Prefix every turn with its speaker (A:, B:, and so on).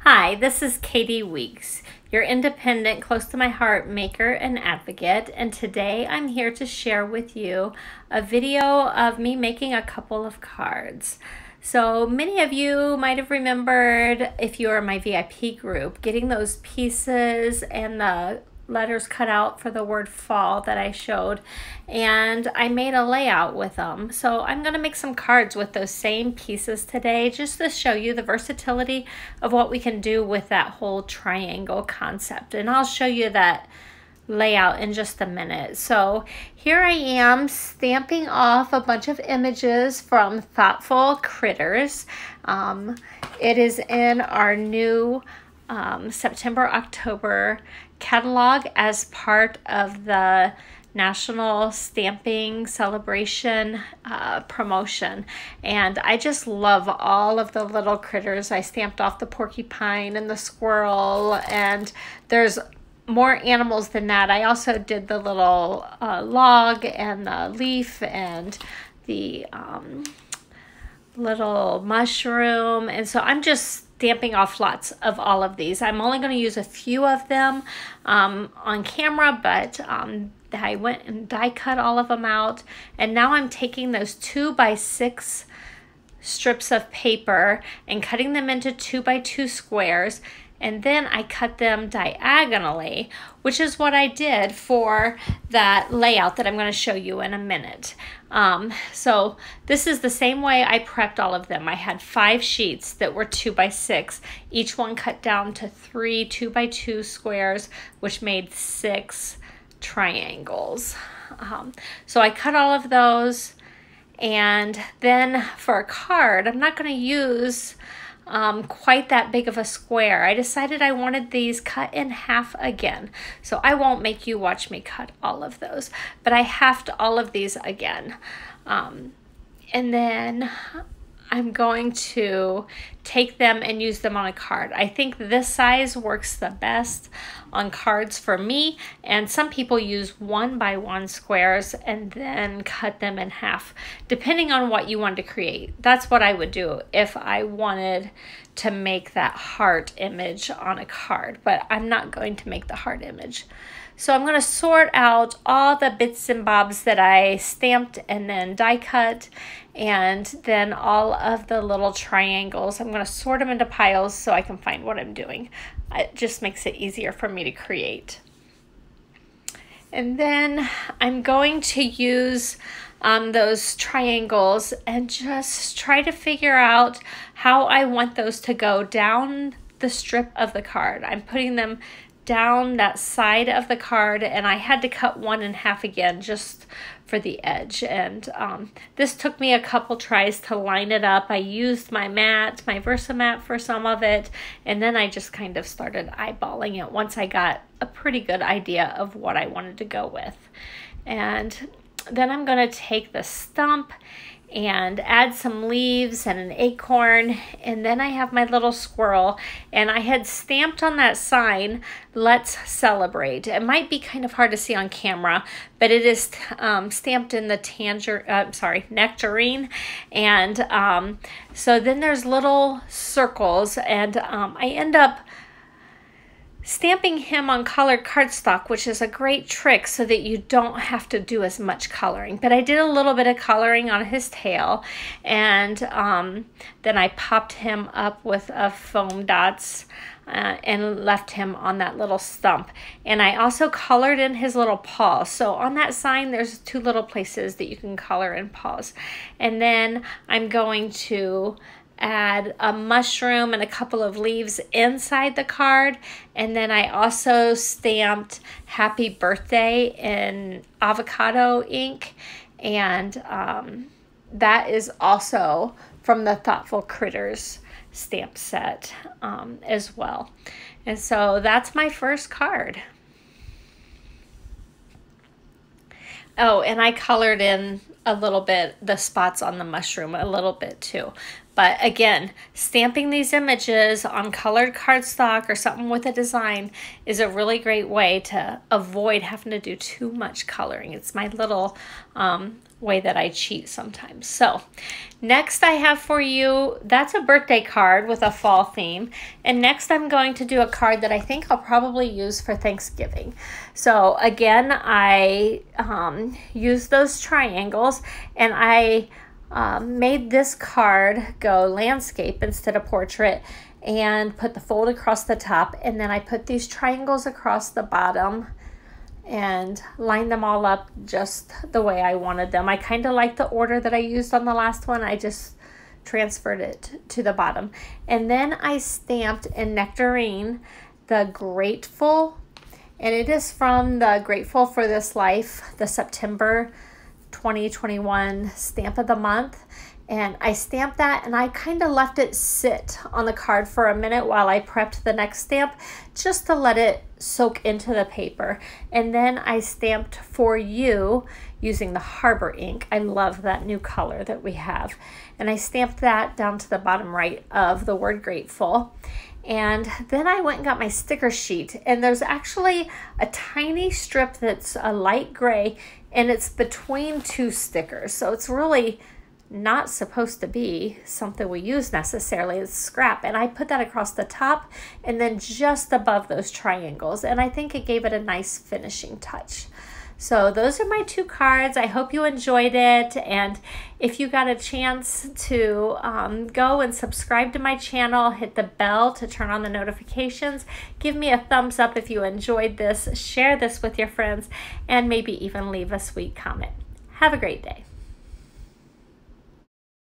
A: Hi, this is Katie Weeks, your independent, close to my heart maker and advocate, and today I'm here to share with you a video of me making a couple of cards. So many of you might have remembered, if you are my VIP group, getting those pieces and the letters cut out for the word fall that I showed, and I made a layout with them. So I'm going to make some cards with those same pieces today, just to show you the versatility of what we can do with that whole triangle concept, and I'll show you that layout in just a minute. So here I am stamping off a bunch of images from Thoughtful Critters. It is in our new September-October catalog as part of the National Stamping Celebration promotion, and I just love all of the little critters. I stamped off the porcupine and the squirrel, and there's more animals than that. I also did the little log and the leaf and the little mushroom, and so I'm just stamping off lots of all of these. I'm only going to use a few of them on camera, but I went and die cut all of them out, and now I'm taking those 2x6 strips of paper and cutting them into 2x2 squares, and then I cut them diagonally, which is what I did for that layout that I'm going to show you in a minute. So this is the same way I prepped all of them. I had 5 sheets that were 2x6, each one cut down to 3 2x2 squares, which made 6 triangles. So I cut all of those, and then for a card, I'm not going to use quite that big of a square. I decided I wanted these cut in half again. So I won't make you watch me cut all of those, but I halved all of these again. And then I'm going to take them and use them on a card. I think this size works the best on cards for me, and some people use 1x1 squares and then cut them in half, depending on what you want to create. That's what I would do if I wanted to make that heart image on a card, but I'm not going to make the heart image. So I'm going to sort out all the bits and bobs that I stamped and then die cut, and then all of the little triangles. I'm going to sort them into piles so I can find what I'm doing. It just makes it easier for me to create. And then I'm going to use those triangles and just try to figure out how I want those to go down the strip of the card. I'm putting them down that side of the card, and I had to cut one in half again just for the edge, and this took me a couple tries to line it up. I used my mat, my Versamat, for some of it, and then I just kind of started eyeballing it once I got a pretty good idea of what I wanted to go with. And then I'm going to take the stump and add some leaves and an acorn, and then I have my little squirrel, and I had stamped on that sign, "Let's Celebrate." It might be kind of hard to see on camera, but it is stamped in the nectarine, and so then there's little circles, and I end up stamping him on colored cardstock, which is a great trick so that you don't have to do as much coloring. But I did a little bit of coloring on his tail, and then I popped him up with foam dots and left him on that little stump. And I also colored in his little paws. So on that sign, there's 2 little places that you can color in paws. And then I'm going to add a mushroom and a couple of leaves inside the card, and then I also stamped "Happy Birthday" in avocado ink, and that is also from the Thoughtful Critters stamp set as well. And so that's my first card. Oh, and I colored in a little bit the spots on the mushroom a little bit too. But again, stamping these images on colored cardstock or something with a design is a really great way to avoid having to do too much coloring. It's my little way that I cheat sometimes. So next I have for you, that's a birthday card with a fall theme. And next I'm going to do a card that I think I'll probably use for Thanksgiving. So again, I used those triangles, and I made this card go landscape instead of portrait, and put the fold across the top, and then I put these triangles across the bottom and line them all up just the way I wanted them. I kind of like the order that I used on the last one. I just transferred it to the bottom. And then I stamped in Nectarine the Grateful, and it is from the Grateful for This Life, the September 2021 stamp of the month. And I stamped that, and I kind of left it sit on the card for a minute while I prepped the next stamp, just to let it soak into the paper. And then I stamped For You using the Harbor ink. I love that new color that we have. And I stamped that down to the bottom right of the word grateful. And then I went and got my sticker sheet, and there's actually a tiny strip that's a light gray, and it's between two stickers. So it's really not supposed to be something we use necessarily. It's scrap, and I put that across the top and then just above those triangles, and I think it gave it a nice finishing touch. So those are my two cards. I hope you enjoyed it, and if you got a chance to go and subscribe to my channel, hit the bell to turn on the notifications, give me a thumbs up if you enjoyed this, share this with your friends, and maybe even leave a sweet comment. Have a great day.